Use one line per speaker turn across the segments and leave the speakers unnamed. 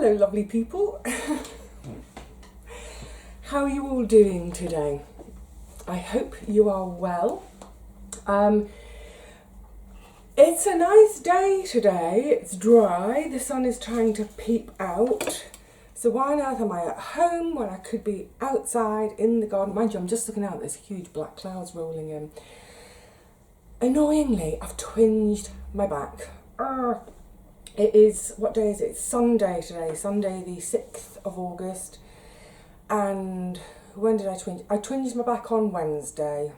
Hello lovely people. How are you all doing today? I hope you are well. It's a nice day today, it's dry, the sun is trying to peep out. So why on earth am I at home when I could be outside in the garden? Mind you, I'm just looking out, there's huge black clouds rolling in. Annoyingly, I've twinged my back. It is, what day is it? It's Sunday today, Sunday the 6th of August. And when did I twinge? I twinged my back on Wednesday.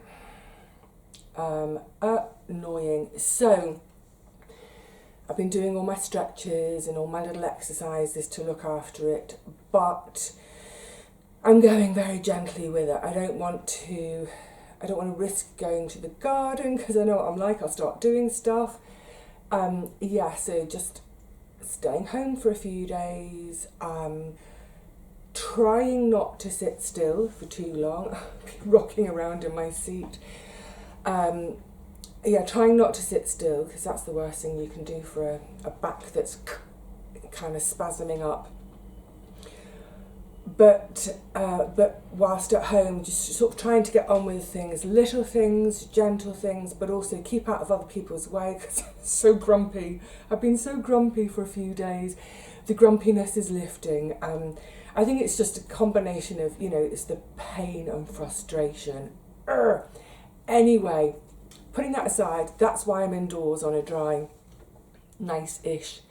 Annoying. So, I've been doing all my stretches and all my little exercises to look after it, but I'm going very gently with it. I don't want to risk going to the garden because I know what I'm like, I'll start doing stuff. So just staying home for a few days, trying not to sit still for too long, rocking around in my seat. Trying not to sit still because that's the worst thing you can do for a back that's kind of spasming up. But whilst at home, just sort of trying to get on with things, little things, gentle things, but also keep out of other people's way because I'm so grumpy. I've been so grumpy for a few days. The grumpiness is lifting. I think it's just a combination of, it's the pain and frustration. Anyway, putting that aside, that's why I'm indoors on a dry, nice-ish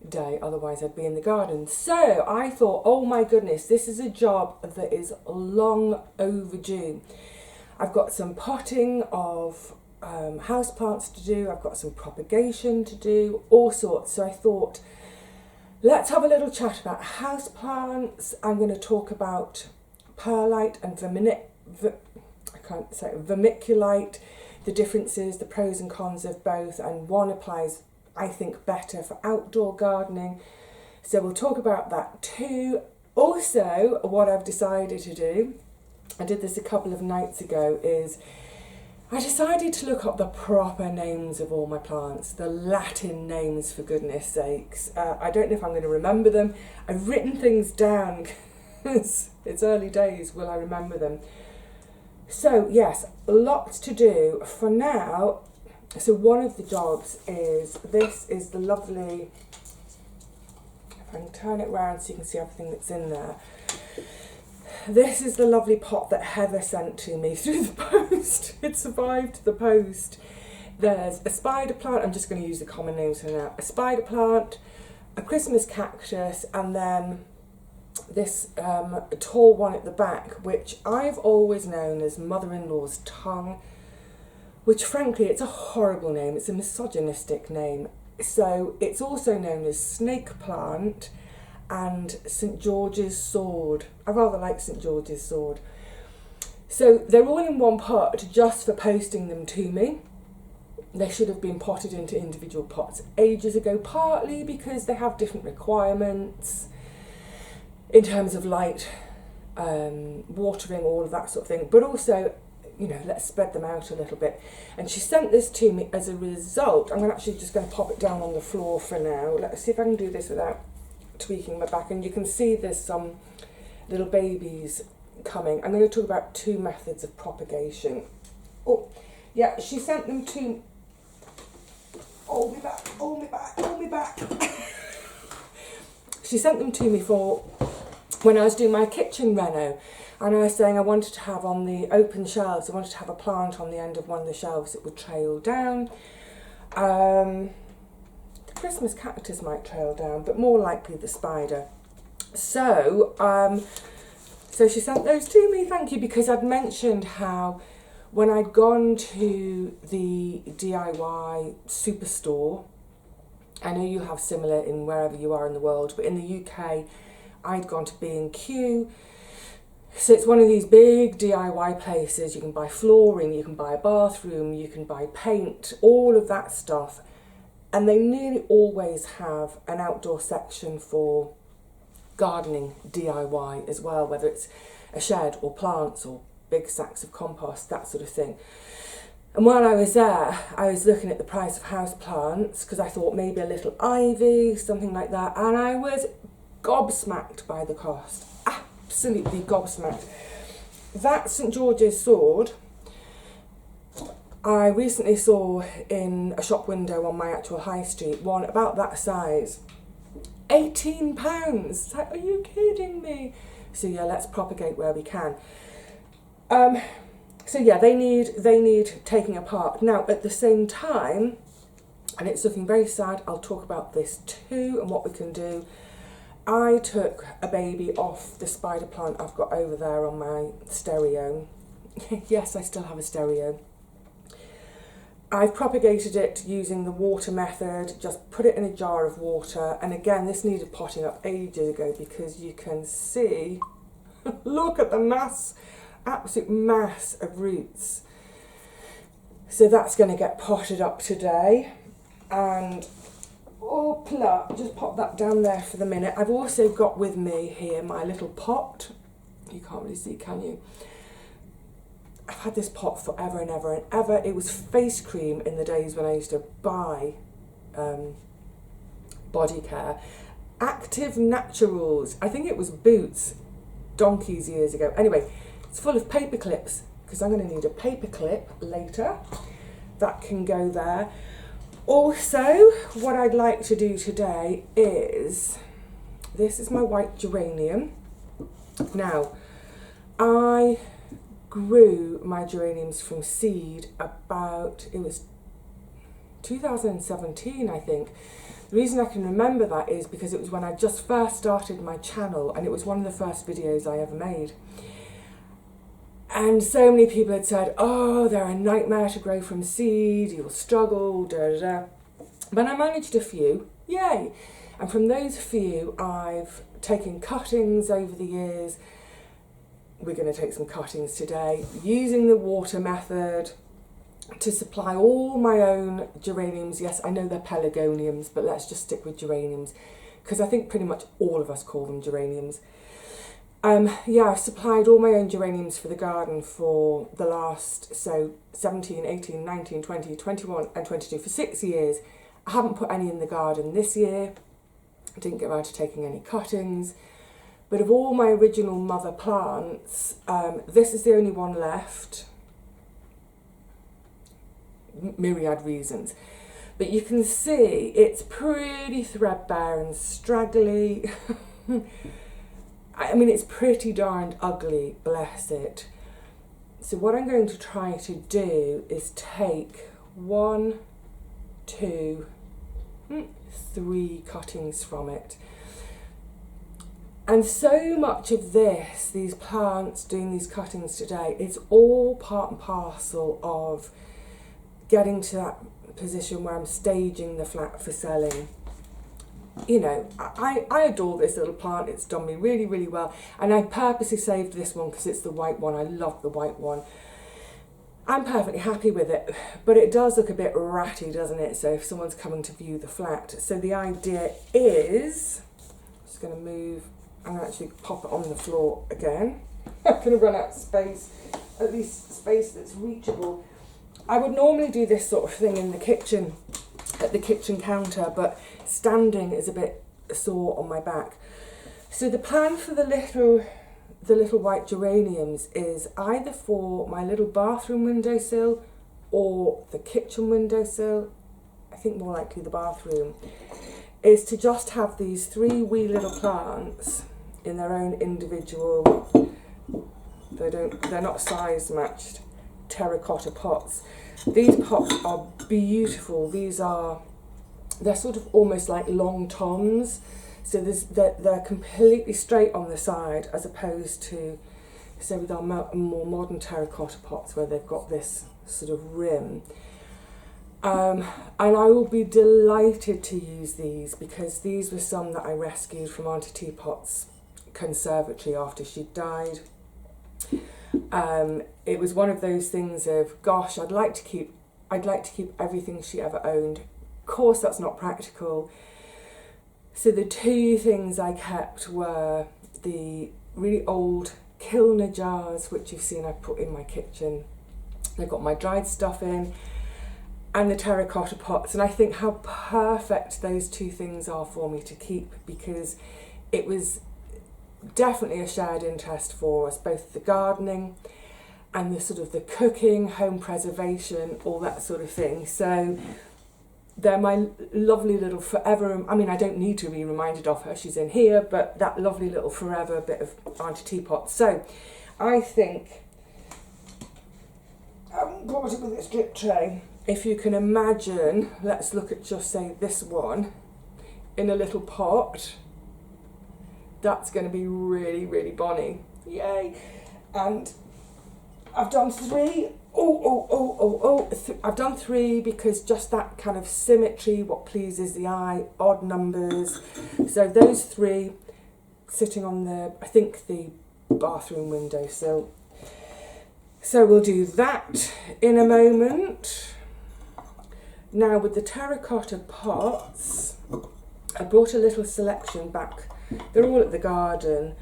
day, otherwise I'd be in the garden. So I thought, oh my goodness, this is a job that is long overdue. I've got some potting of houseplants to do, I've got some propagation to do, all sorts. So I thought, let's have a little chat about houseplants. I'm going to talk about perlite and vermiculite, the differences, the pros and cons of both, and one applies, I think, better for outdoor gardening. So we'll talk about that too. Also, what I've decided to do, I did this a couple of nights ago, is I decided to look up the proper names of all my plants, the Latin names for goodness sakes. I don't know if I'm going to remember them. I've written things down because it's early days, will I remember them? So yes, lots to do for now. So one of the jobs is, this is the lovely, if I can turn it around so you can see everything that's in there. This is the lovely pot that Heather sent to me through the post. It survived the post. There's a spider plant, I'm just going to use the common names for now. A spider plant, a Christmas cactus, and then this tall one at the back, which I've always known as mother-in-law's tongue, which frankly, it's a horrible name, it's a misogynistic name. So it's also known as snake plant and St. George's sword. I rather like St. George's sword. So they're all in one pot just for posting them to me. They should have been potted into individual pots ages ago, partly because they have different requirements in terms of light, watering, all of that sort of thing, but also, let's spread them out a little bit. And she sent this to me as a result. I'm actually just going to pop it down on the floor for now. Let's see if I can do this without tweaking my back. And you can see there's some little babies coming. I'm going to talk about two methods of propagation. Oh, yeah, she sent them to... Oh, me back. She sent them to me for when I was doing my kitchen reno, and I was saying I wanted to have on the open shelves, I wanted to have a plant on the end of one of the shelves that would trail down. The Christmas cactus might trail down, but more likely the spider. So she sent those to me, thank you, because I'd mentioned how when I'd gone to the DIY superstore, I know you have similar in wherever you are in the world, but in the UK, I'd gone to B&Q. So it's one of these big DIY places. You can buy flooring, you can buy a bathroom, you can buy paint, all of that stuff. And they nearly always have an outdoor section for gardening DIY as well, whether it's a shed or plants or big sacks of compost, that sort of thing. And while I was there, I was looking at the price of house plants because I thought maybe a little ivy, something like that. And I was gobsmacked by the cost, absolutely gobsmacked. That St George's sword I recently saw in a shop window on my actual high street, one about that size, £18. It's like, are you kidding me? So yeah, let's propagate where we can. So yeah, they need taking apart. Now at the same time, and it's looking very sad, I'll talk about this too and what we can do. I took a baby off the spider plant I've got over there on my stereo. Yes, I still have a stereo. I've propagated it using the water method, just put it in a jar of water. And again, this needed potting up ages ago because you can see, look at the mass, absolute mass of roots. So that's going to get potted up today. And just pop that down there for the minute. I've also got with me here my little pot. You can't really see, can you? I've had this pot forever and ever and ever. It was face cream in the days when I used to buy body care. Active Naturals. I think it was Boots, donkeys years ago. Anyway, it's full of paper clips because I'm going to need a paper clip later. That can go there. Also, what I'd like to do today is, this is my white geranium. Now, I grew my geraniums from seed about, it was 2017, I think. The reason I can remember that is because it was when I just first started my channel and it was one of the first videos I ever made. And so many people had said, oh, they're a nightmare to grow from seed, you'll struggle, da da da. But I managed a few, yay. And from those few, I've taken cuttings over the years. We're going to take some cuttings today, using the water method to supply all my own geraniums. Yes, I know they're pelargoniums, but let's just stick with geraniums because I think pretty much all of us call them geraniums. Yeah, I've supplied all my own geraniums for the garden for the last, 17, 18, 19, 20, 21 and 22, for 6 years. I haven't put any in the garden this year. I didn't get around to taking any cuttings. But of all my original mother plants, this is the only one left. Myriad reasons. But you can see it's pretty threadbare and straggly. I mean, it's pretty darned ugly, bless it. So what I'm going to try to do is take 1, 2, 3 cuttings from it. And so much of this, these plants, doing these cuttings today, it's all part and parcel of getting to that position where I'm staging the flat for selling. You know, I adore this little plant. It's done me really, really well. And I purposely saved this one because it's the white one. I love the white one. I'm perfectly happy with it, but it does look a bit ratty, doesn't it? So if someone's coming to view the flat. So the idea is, I'm just going to move, I'm going to actually pop it on the floor again. I'm going to run out of space, at least space that's reachable. I would normally do this sort of thing in the kitchen, at the kitchen counter, but standing is a bit sore on my back. So the plan for the little white geraniums is either for my little bathroom windowsill or the kitchen windowsill, I think more likely the bathroom, is to just have these 3 wee little plants in their own individual, they're not size matched, terracotta pots. These pots are beautiful. They're sort of almost like long toms. So they're completely straight on the side, as opposed to, say, with our more modern terracotta pots where they've got this sort of rim. And I will be delighted to use these because these were some that I rescued from Auntie Teapot's conservatory after she died. It was one of those things of, gosh, I'd like to keep everything she ever owned. Of course, that's not practical. So the 2 things I kept were the really old Kilner jars, which you've seen I put in my kitchen. They've got my dried stuff in, and the terracotta pots. And I think how perfect those 2 things are for me to keep, because it was definitely a shared interest for us, both the gardening and the sort of the cooking, home preservation, all that sort of thing. So they're my lovely little forever, I mean, I don't need to be reminded of her, she's in here, but that lovely little forever bit of Auntie Teapot. So I think, I haven't brought it with its drip tray. If you can imagine, let's look at just say this one in a little pot. That's going to be really, really bonny. Yay! And I've done three. I've done three because just that kind of symmetry, what pleases the eye, odd numbers. So those three sitting on the, I think, the bathroom window. So we'll do that in a moment. Now with the terracotta pots, I brought a little selection back. They're all at the garden.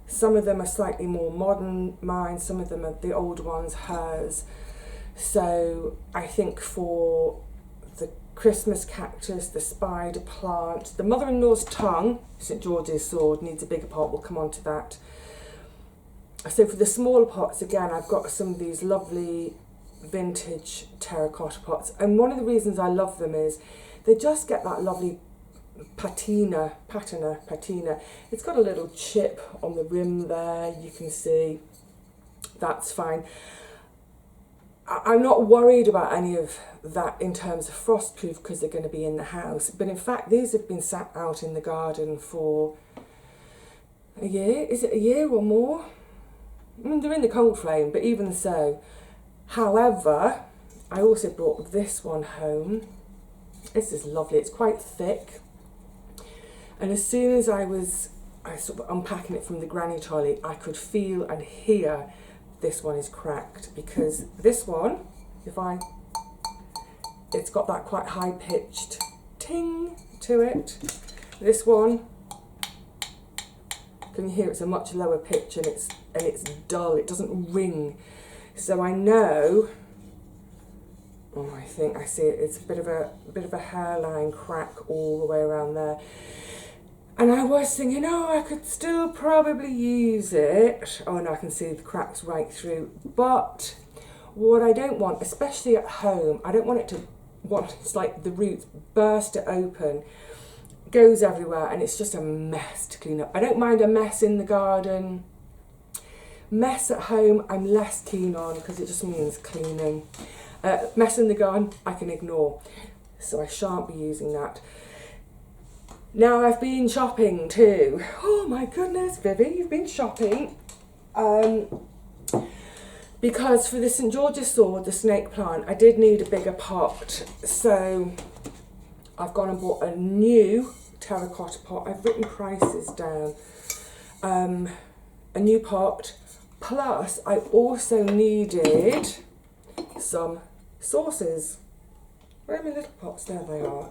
Some of them are slightly more modern, mine, some of them are the old ones, hers. So I think for the Christmas cactus, the spider plant, the mother-in-law's tongue, St George's sword, needs a bigger pot, we'll come on to that. So for the smaller pots, again, I've got some of these lovely vintage terracotta pots. And one of the reasons I love them is they just get that lovely patina. It's got a little chip on the rim there, you can see. That's fine. I'm not worried about any of that in terms of frostproof because they're going to be in the house. But in fact, these have been sat out in the garden for a year. Is it a year or more? I mean, they're in the cold frame, but even so. However, I also brought this one home. This is lovely. It's quite thick. And as soon as I sort of unpacking it from the granny trolley, I could feel and hear this one is cracked, because this one, it's got that quite high pitched ting to it. This one, can you hear it's a much lower pitch and it's dull, it doesn't ring. So I know, I think I see it, it's a bit of a hairline crack all the way around there. And I was thinking, I could still probably use it. Oh no, I can see the cracks right through. But what I don't want, especially at home, I don't want it to, it's like the roots burst it open, goes everywhere, and it's just a mess to clean up. I don't mind a mess in the garden. Mess at home, I'm less keen on because it just means cleaning. Mess in the garden, I can ignore. So I shan't be using that. Now I've been shopping too. Oh my goodness, Vivi, you've been shopping. Because for the St George's sword, the snake plant, I did need a bigger pot. So I've gone and bought a new terracotta pot. I've written prices down. A new pot. Plus, I also needed some sauces. Where are my little pots? There they are.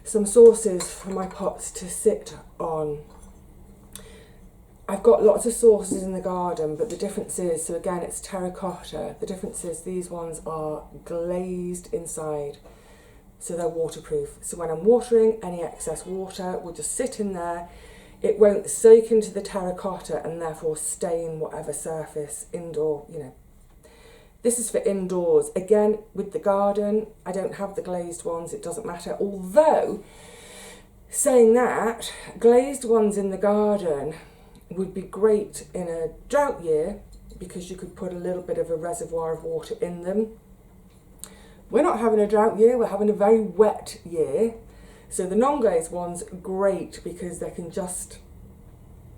Some sauces for my pots to sit on. I've got lots of sauces in the garden, but the difference is, so again, it's terracotta. The difference is these ones are glazed inside, so they're waterproof. So when I'm watering, any excess water will just sit in there. It won't soak into the terracotta and therefore stain whatever surface indoor, This is for indoors. Again, with the garden, I don't have the glazed ones, it doesn't matter. Although, saying that, glazed ones in the garden would be great in a drought year because you could put a little bit of a reservoir of water in them. We're not having a drought year, we're having a very wet year. So the non-glazed ones, great because they can just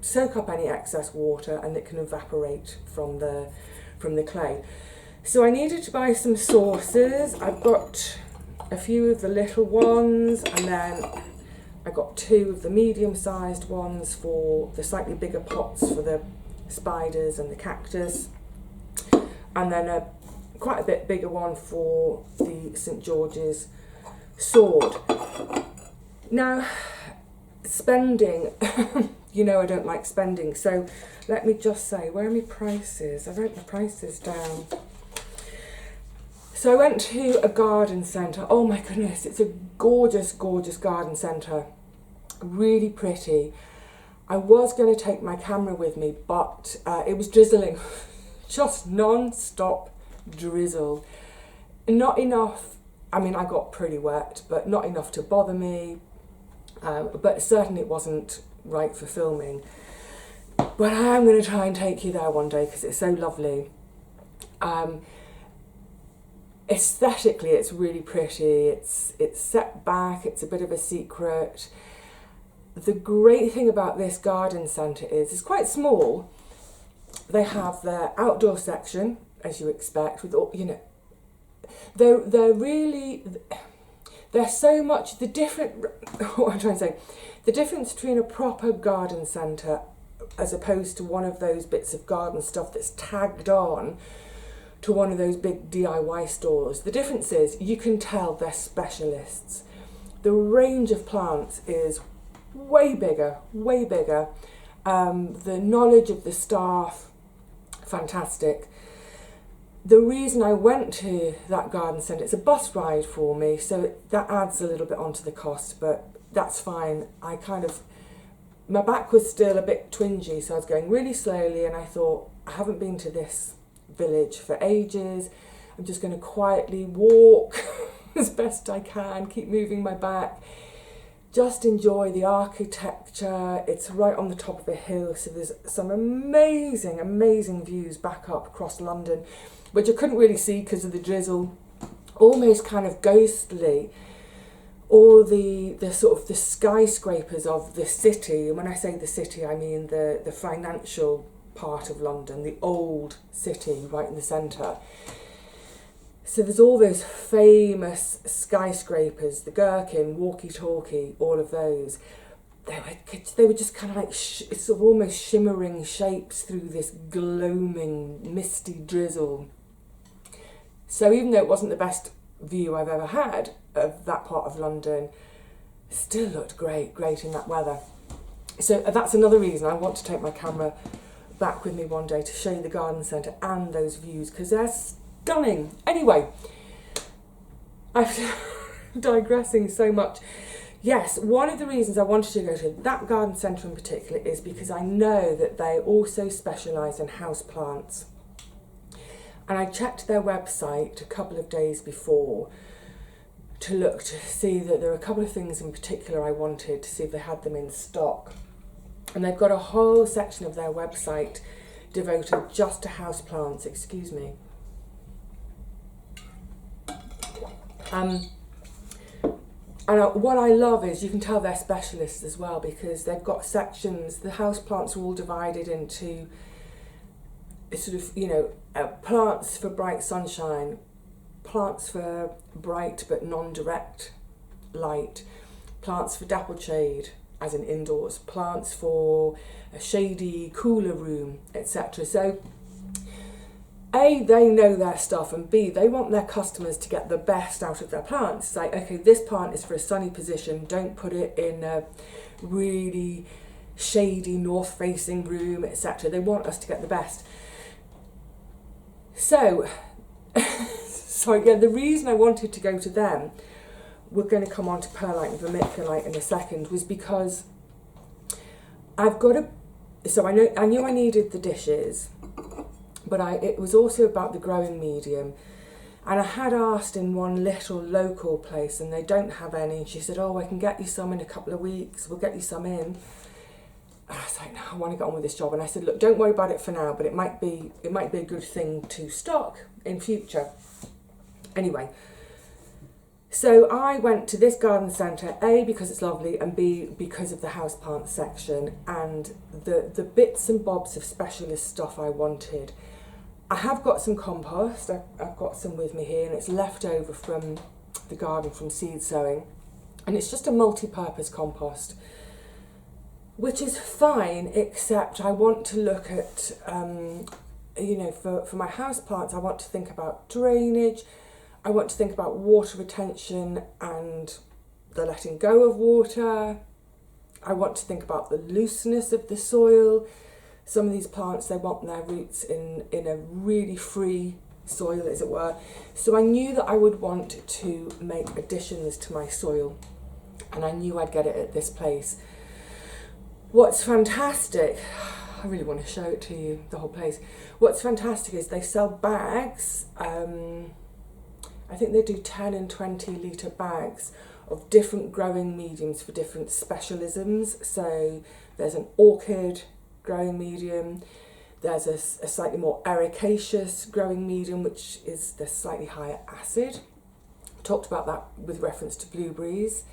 soak up any excess water and it can evaporate from the clay. So I needed to buy some sauces. I've got a few of the little ones, and then I got 2 of the medium-sized ones for the slightly bigger pots for the spiders and the cactus, and then quite a bit bigger one for the St George's sword. Now, spending, I don't like spending, so let me just say, where are my prices? I wrote my prices down. So I went to a garden centre. Oh my goodness, it's a gorgeous, gorgeous garden centre. really pretty. I was going to take my camera with me, but it was drizzling, just non-stop drizzle. Not enough, I mean, I got pretty wet, but not enough to bother me, but certainly it wasn't right for filming. But I am going to try and take you there one day because it's so lovely. Aesthetically, it's really pretty. It's set back, it's a bit of a secret. The great thing about this garden centre is it's quite small. They have their outdoor section, as you expect, with all, you know, they're so much the different. What I'm trying to say, the difference between a proper garden centre as opposed to one of those bits of garden stuff that's tagged on to one of those big DIY stores. The difference is you can tell they're specialists. The range of plants is way bigger, way bigger. The knowledge of the staff, fantastic. The reason I went to that garden centre, it's a bus ride for me, so that adds a little bit onto the cost, but that's fine. My back was still a bit twingy, so I was going really slowly, and I thought, I haven't been to this village for ages. I'm just going to quietly walk as best I can, keep moving my back, just enjoy the architecture. It's right on the top of a hill, so there's some amazing, amazing views back up across London, which I couldn't really see because of the drizzle, almost kind of ghostly. All the sort of the skyscrapers of the city, and when I say the city, I mean the financial part of London, the old city right in the centre. So there's all those famous skyscrapers, the Gherkin, walkie-talkie, all of those. They were just kind of like sort of almost shimmering shapes through this gloaming, misty drizzle. So even though it wasn't the best view I've ever had of that part of London, it still looked great in that weather. So that's another reason I want to take my camera back with me one day to show you the garden centre and those views, because they're stunning. Anyway, I'm digressing so much. Yes, one of the reasons I wanted to go to that garden centre in particular is because I know that they also specialise in houseplants. And I checked their website a couple of days before to look to see that there were a couple of things in particular I wanted to see if they had them in stock. And they've got a whole section of their website devoted just to houseplants, excuse me. And what I love is you can tell they're specialists as well, because they've got sections. The houseplants are all divided into sort of, you know, plants for bright sunshine, plants for bright but non-direct light, plants for dappled shade, as in indoors, plants for a shady, cooler room, etc. So, A, they know their stuff, and B, they want their customers to get the best out of their plants. It's like, okay, this plant is for a sunny position, don't put it in a really shady, north-facing room, etc. They want us to get the best. So, the reason I wanted to go to them, we're going to come on to Perlite and Vermiculite in a second, was because I've got I knew I needed the dishes, but it was also about the growing medium. And I had asked in one little local place, and they don't have any. And she said, oh, I can get you some in a couple of weeks. We'll get you some in. And I was like, no, I want to get on with this job. And I said, look, don't worry about it for now, but it might be a good thing to stock in future. Anyway, so I went to this garden centre, A, because it's lovely, and B, because of the houseplant section and the bits and bobs of specialist stuff I wanted. I have got some compost. I've got some with me here, and it's left over from the garden from seed sowing. And it's just a multi-purpose compost, which is fine, except I want to look at, for my houseplants, I want to think about drainage. I want to think about water retention and the letting go of water. I want to think about the looseness of the soil. Some of these plants, they want their roots in a really free soil, as it were. So I knew that I would want to make additions to my soil. and I knew I'd get it at this place. What's fantastic, I really want to show it to you, the whole place. What's fantastic is they sell bags, I think they do 10 and 20 litre bags of different growing mediums for different specialisms. So there's an orchid growing medium, there's a slightly more ericaceous growing medium, which is the slightly higher acid. Talked about that with reference to blueberries.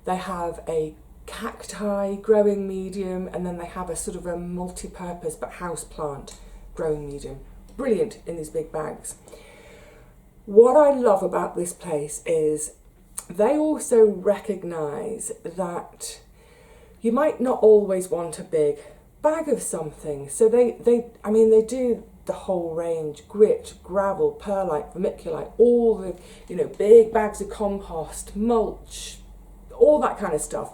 They have a cacti growing medium, and then they have a sort of a multi-purpose but house plant growing medium. Brilliant in these big bags. What I love about this place is they also recognise that you might not always want a big bag of something. So they do the whole range: grit, gravel, perlite, vermiculite, all the, big bags of compost, mulch, all that kind of stuff.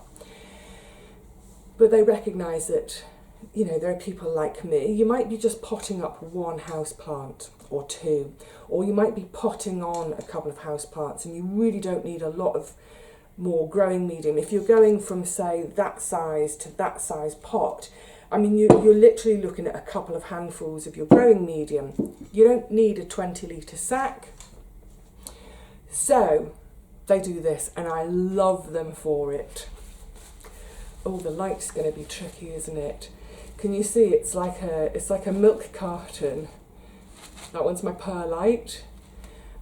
But they recognise that, there are people like me. You might be just potting up one house plant or two, or you might be potting on a couple of house plants, and you really don't need a lot of more growing medium. If you're going from, say, that size to that size pot, you're literally looking at a couple of handfuls of your growing medium. You don't need a 20 litre sack. So they do this, and I love them for it. Oh, the light's going to be tricky, isn't it? Can you see? It's like a milk carton. That one's my perlite.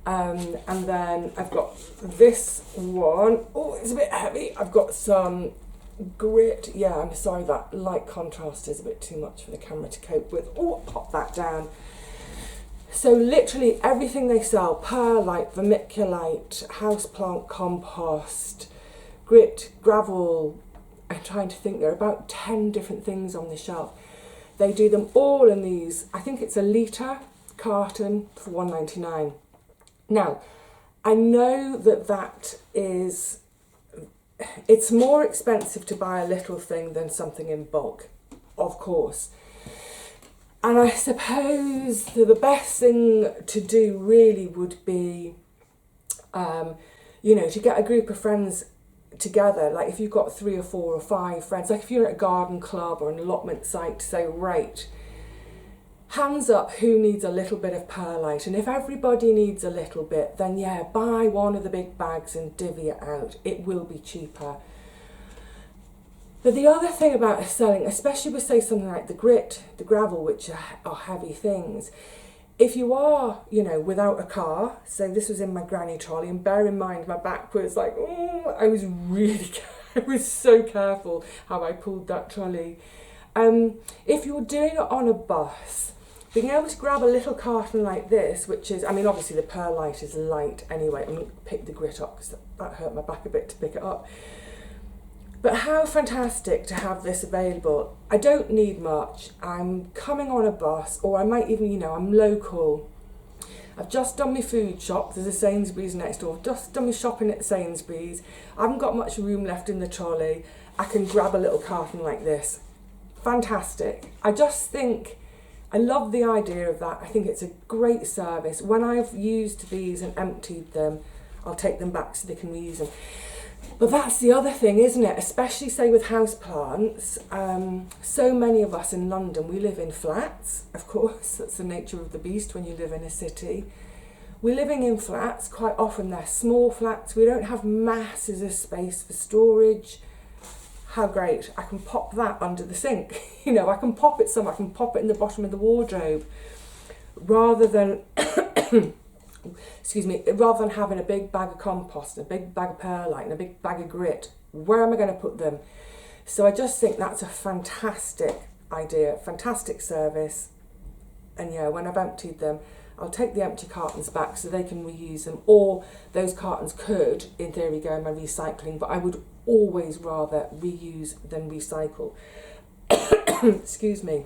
And then I've got this one. Oh, it's a bit heavy. I've got some grit. Yeah, I'm sorry, that light contrast is a bit too much for the camera to cope with. Oh, I'll pop that down. So literally everything they sell: perlite, vermiculite, houseplant compost, grit, gravel. I'm trying to think, there are about 10 different things on the shelf. They do them all in these, I think it's a litre carton for $1.99. Now, I know that is, it's more expensive to buy a little thing than something in bulk, of course. And I suppose the best thing to do really would be, to get a group of friends together. Like if you've got 3 or 4 or 5 friends, like if you're at a garden club or an allotment site, to say, right, hands up who needs a little bit of perlite, and if everybody needs a little bit, then yeah, buy one of the big bags and divvy it out. It will be cheaper. But the other thing about selling, especially with, say, something like the grit, the gravel, which are heavy things, if you are, without a car, so this was in my granny trolley, and bear in mind my back was like, I was so careful how I pulled that trolley. If you're doing it on a bus, being able to grab a little carton like this, which is, obviously the perlite is light anyway. I'm going to pick the grit up because that hurt my back a bit to pick it up. But how fantastic to have this available. I don't need much. I'm coming on a bus, or I might even, I'm local. I've just done my food shop. There's a Sainsbury's next door. I've just done my shopping at Sainsbury's. I haven't got much room left in the trolley. I can grab a little carton like this. Fantastic. I just think, I love the idea of that. I think it's a great service. When I've used these and emptied them, I'll take them back so they can reuse them. But that's the other thing, isn't it? Especially, say, with houseplants. So many of us in London, we live in flats, of course. That's the nature of the beast when you live in a city. We're living in flats. Quite often they're small flats. We don't have masses of space for storage. How great. I can pop that under the sink. I can pop it somewhere. I can pop it in the bottom of the wardrobe. Rather than... rather than having a big bag of compost, a big bag of perlite and a big bag of grit, where am I going to put them? So I just think that's a fantastic idea, fantastic service. And yeah, when I've emptied them, I'll take the empty cartons back so they can reuse them, or those cartons could, in theory, go in my recycling, but I would always rather reuse than recycle. Excuse me.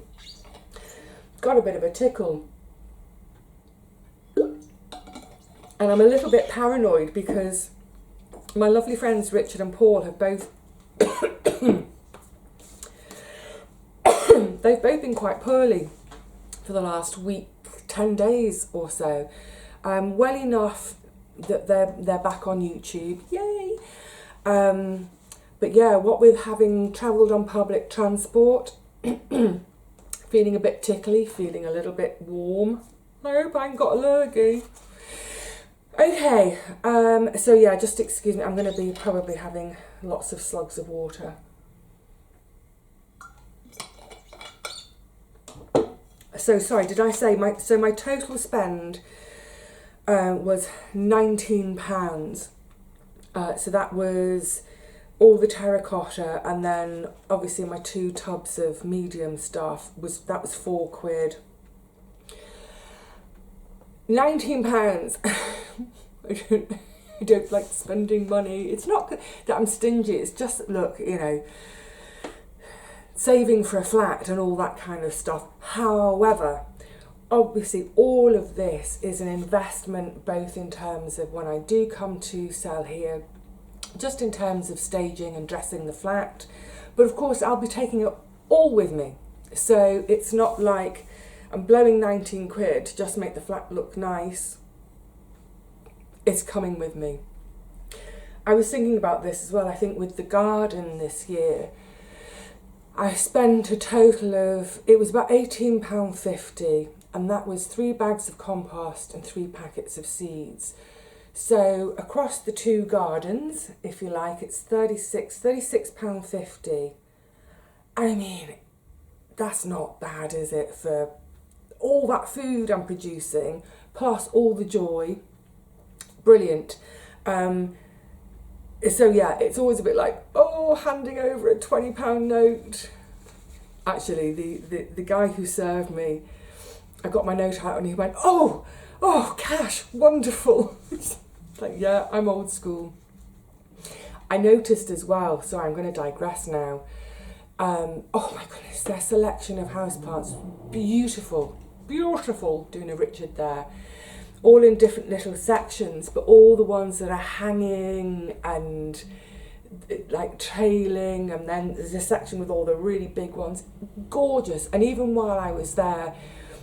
Got a bit of a tickle. And I'm a little bit paranoid because my lovely friends Richard and Paul have both they've both been quite poorly for the last week, 10 days or so. Well enough that they're back on YouTube. Yay! But yeah, what with having travelled on public transport, feeling a bit tickly, feeling a little bit warm. I hope I ain't got allergy. Okay, so yeah, just excuse me, I'm going to be probably having lots of slugs of water. So sorry, did I say my total spend was £19. So that was all the terracotta, and then obviously my 2 tubs of medium stuff was £4. £19. I don't like spending money. It's not that I'm stingy, it's just, look, you know, saving for a flat and all that kind of stuff. However, obviously all of this is an investment, both in terms of when I do come to sell here, just in terms of staging and dressing the flat, but of course I'll be taking it all with me. So it's not like I'm blowing 19 quid to just make the flat look nice. It's coming with me. I was thinking about this as well. I think with the garden this year, I spent a total of, it was about £18.50, and that was 3 bags of compost and 3 packets of seeds. So across the 2 gardens, if you like, it's £36.50. I mean, that's not bad, is it, for all that food I'm producing, plus all the joy. Brilliant. So yeah, it's always a bit like, oh, handing over a £20 note. Actually, the guy who served me, I got my note out and he went, oh, cash, wonderful. Like, yeah, I'm old school. I noticed as well, sorry, I'm going to digress now. Oh my goodness, their selection of houseplants, beautiful, doing a Richard there. All in different little sections, but all the ones that are hanging and like trailing, and then there's a section with all the really big ones, gorgeous. And even while I was there,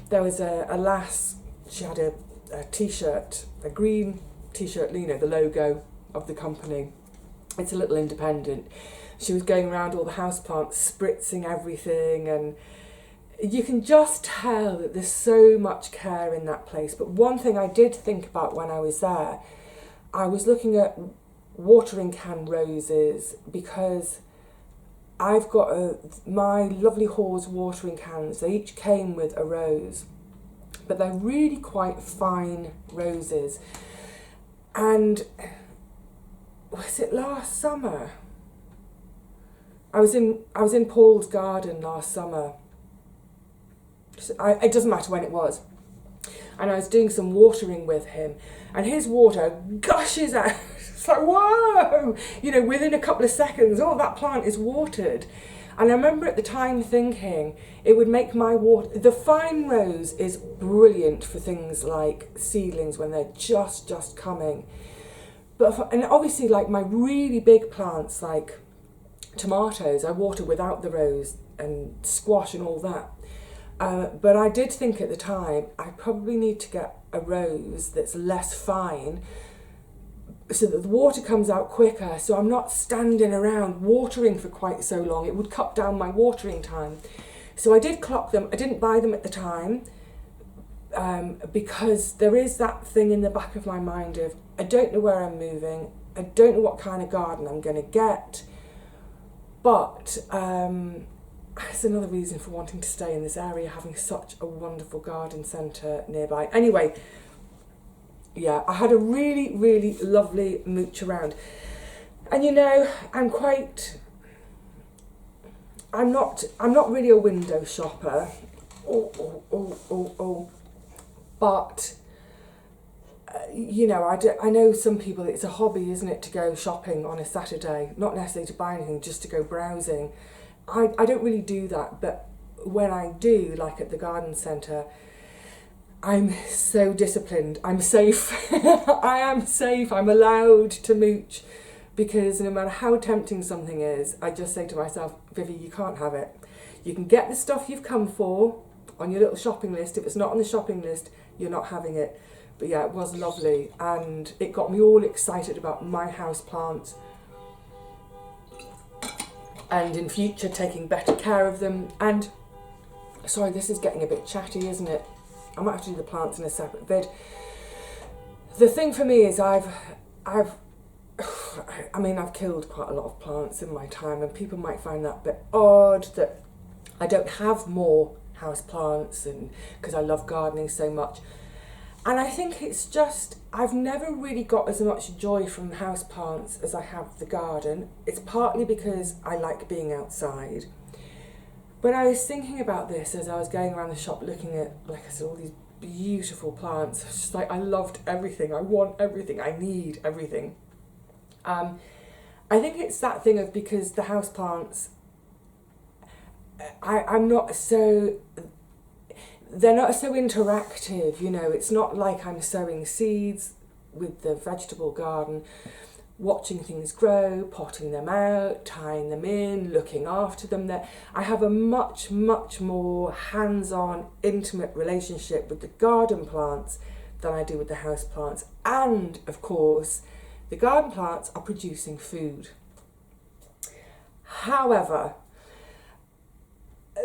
there was a lass, she had a t-shirt, a green t-shirt, you know, the logo of the company. It's a little independent. She was going around all the houseplants, spritzing everything, and you can just tell that there's so much care in that place. But one thing I did think about when I was there, I was looking at watering can roses, because I've got my lovely Hawes watering cans. They each came with a rose, but they're really quite fine roses. And was it last summer? I was in Paul's garden last summer. It doesn't matter when it was, and I was doing some watering with him, and his water gushes out. It's like, whoa, you know, within a couple of seconds, oh, that plant is watered. And I remember at the time thinking it would make my water, the fine rose is brilliant for things like seedlings when they're just coming, but and obviously like my really big plants like tomatoes, I water without the rose, and squash and all that. But I did think at the time, I probably need to get a rose that's less fine so that the water comes out quicker, so I'm not standing around watering for quite so long. It would cut down my watering time. So I did clock them. I didn't buy them at the time because there is that thing in the back of my mind of, I don't know where I'm moving. I don't know what kind of garden I'm going to get. But that's another reason for wanting to stay in this area, having such a wonderful garden centre nearby. Anyway, yeah, I had a really lovely mooch around. And you know, I'm not really a window shopper. But you know, I know some people, it's a hobby, isn't it, to go shopping on a Saturday, not necessarily to buy anything, just to go browsing. I don't really do that, but when I do, like at the garden centre, I'm so disciplined. I'm safe. I am safe. I'm allowed to mooch, because no matter how tempting something is, I just say to myself, Vivi, you can't have it. You can get the stuff you've come for on your little shopping list. If it's not on the shopping list, you're not having it. But yeah, it was lovely, and it got me all excited about my house plants. and in future taking better care of them. And sorry, this is getting a bit chatty, isn't it? I might have to do the plants in a separate vid. The thing for me is I've killed quite a lot of plants in my time, and people might find that a bit odd that I don't have more house plants, and because I love gardening so much. And I think it's just, I've never really got as much joy from house plants as I have the garden. It's partly because I like being outside. But I was thinking about this as I was going around the shop looking at, like I said, all these beautiful plants. It's just like, I loved everything. I want everything. I need everything. I think it's that thing of, because the house plants, I'm not so, they're not so interactive, you know. It's not like I'm sowing seeds with the vegetable garden, watching things grow, potting them out, tying them in, looking after them. I have a much, much more hands-on, intimate relationship with the garden plants than I do with the house plants. And of course, the garden plants are producing food. However,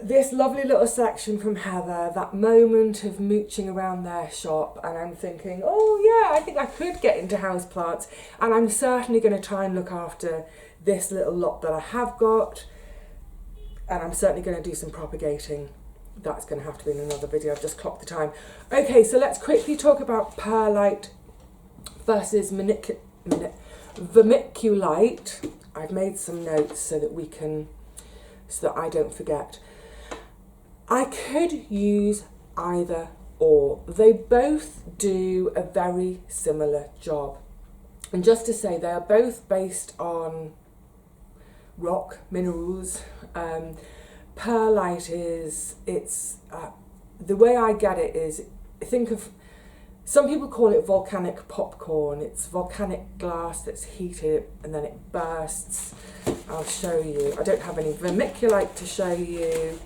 this lovely little section from Heather, that moment of mooching around their shop, and I'm thinking, oh yeah, I think I could get into houseplants, and I'm certainly going to try and look after this little lot that I have got, and I'm certainly going to do some propagating. That's going to have to be in another video. I've just clocked the time. Okay, so let's quickly talk about perlite versus vermiculite. I've made some notes so that I don't forget. I could use either or. They both do a very similar job. And just to say, they are both based on rock minerals. Perlite is, the way I get it is, think of, some people call it volcanic popcorn. It's volcanic glass that's heated and then it bursts. I'll show you. I don't have any vermiculite to show you,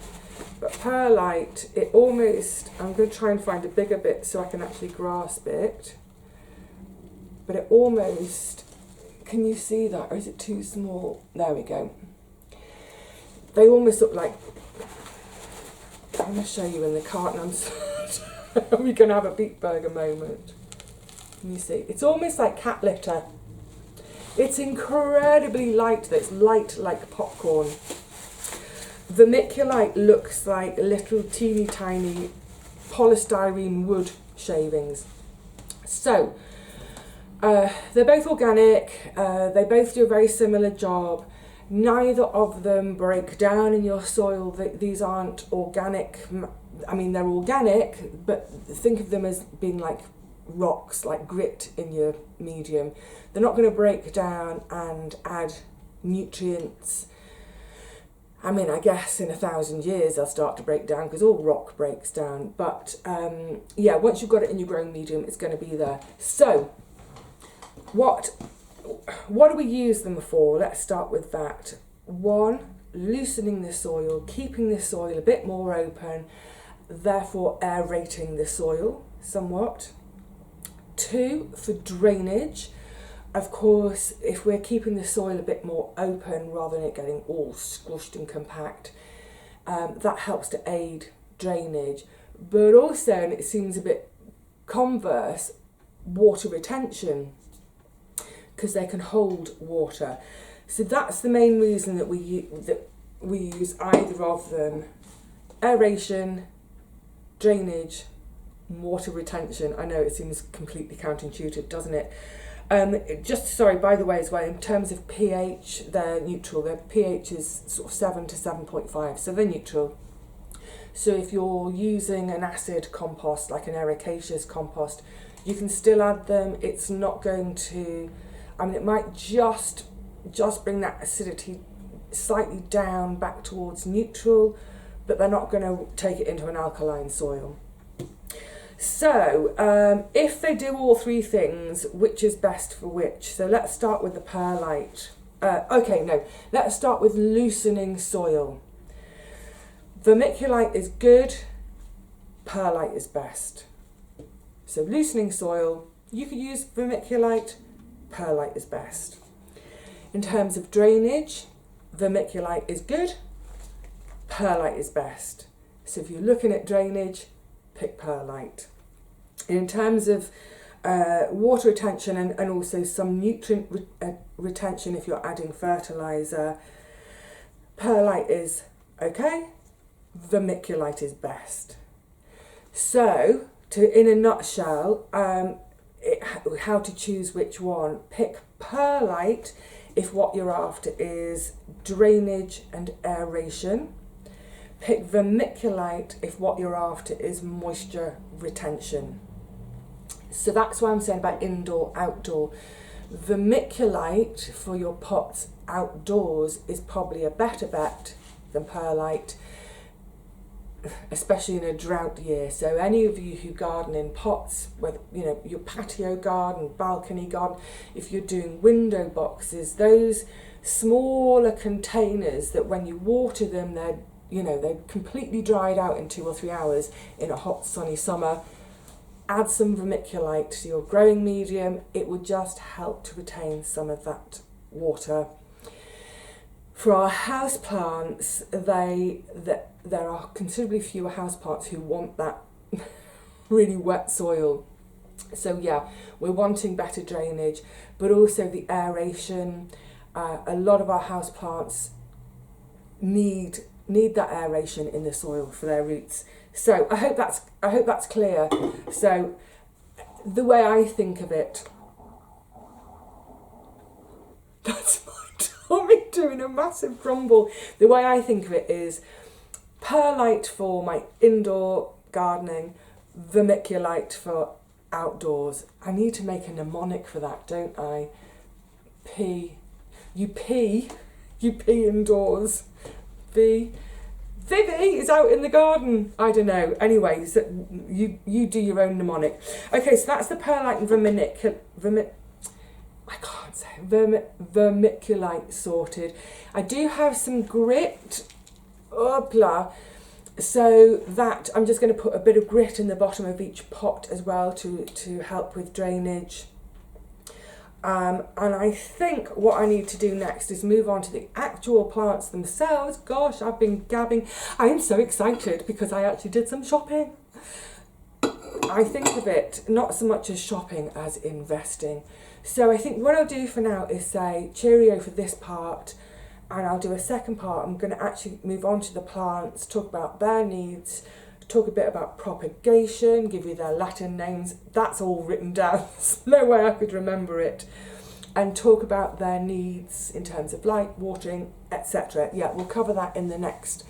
but perlite, it almost, I'm going to try and find a bigger bit so I can actually grasp it, but it almost, can you see that, or is it too small? There we go. They almost look like, I'm going to show you in the carton. We're going to have a beet burger moment. Can you see? It's almost like cat litter. It's incredibly light. It's light like popcorn. Vermiculite looks like little teeny tiny polystyrene wood shavings. So, they're both organic. They both do a very similar job. Neither of them break down in your soil. These aren't organic. I mean, they're organic, but think of them as being like rocks, like grit in your medium. They're not going to break down and add nutrients. I mean, I guess in 1,000 years they'll start to break down, because all rock breaks down. But yeah, once you've got it in your growing medium, it's going to be there. So, what do we use them for? Let's start with that. 1, loosening the soil, keeping the soil a bit more open, therefore aerating the soil somewhat. 2, for drainage. Of course, if we're keeping the soil a bit more open rather than it getting all squished and compact, that helps to aid drainage. But also, and it seems a bit converse, water retention, because they can hold water. So that's the main reason that we use either of them: aeration, drainage, water retention. I know it seems completely counterintuitive, doesn't it? Just, sorry, by the way, as well, in terms of pH, they're neutral. Their pH is sort of 7 to 7.5, so they're neutral. So if you're using an acid compost, like an ericaceous compost, you can still add them. It's not going to, I mean, it might just bring that acidity slightly down back towards neutral, but they're not going to take it into an alkaline soil. So, if they do all three things, which is best for which? So let's start with the perlite. Let's start with loosening soil. Vermiculite is good, perlite is best. So loosening soil, you could use vermiculite, perlite is best. In terms of drainage, vermiculite is good, perlite is best. So if you're looking at drainage, pick perlite. In terms of water retention and also some nutrient retention if you're adding fertiliser, perlite is okay, vermiculite is best. So, in a nutshell, how to choose which one. Pick perlite if what you're after is drainage and aeration. Pick vermiculite if what you're after is moisture retention. So that's why I'm saying about indoor, outdoor. Vermiculite for your pots outdoors is probably a better bet than perlite, especially in a drought year. So any of you who garden in pots, whether your patio garden, balcony garden, if you're doing window boxes, those smaller containers that when you water them, they're completely dried out in 2 or 3 hours in a hot sunny summer. Add some vermiculite to your growing medium. It will just help to retain some of that water. For our house plants, there are considerably fewer house plants who want that really wet soil. So yeah, we're wanting better drainage, but also the aeration. A lot of our house plants need that aeration in the soil for their roots. So I hope that's clear. So the way I think of it, that's my tummy doing a massive grumble. The way I think of it is perlite for my indoor gardening, vermiculite for outdoors. I need to make a mnemonic for that, don't I? You pee indoors. Vivi is out in the garden. I don't know. Anyways, you do your own mnemonic. Okay, so that's the perlite and vermiculite sorted. I do have some grit. So that I'm just going to put a bit of grit in the bottom of each pot as well to help with drainage. And I think what I need to do next is move on to the actual plants themselves. Gosh, I've been gabbing. I am so excited because I actually did some shopping. I think of it not so much as shopping as investing. So I think what I'll do for now is say cheerio for this part, and I'll do a second part. I'm going to actually move on to the plants, talk about their needs, talk a bit about propagation, give you their Latin names. That's all written down. There's no way I could remember it. And talk about their needs in terms of light, watering, etc. Yeah, we'll cover that in the next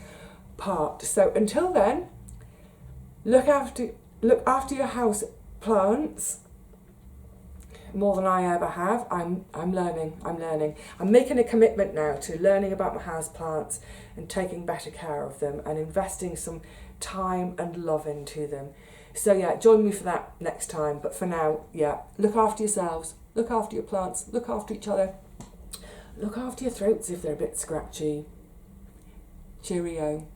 part. So until then, look after your house plants more than I ever have. I'm learning. I'm making a commitment now to learning about my house plants and taking better care of them and investing some time and love into them. So yeah, join me for that next time. But for now, yeah, look after yourselves, look after your plants, look after each other, look after your throats if they're a bit scratchy. Cheerio.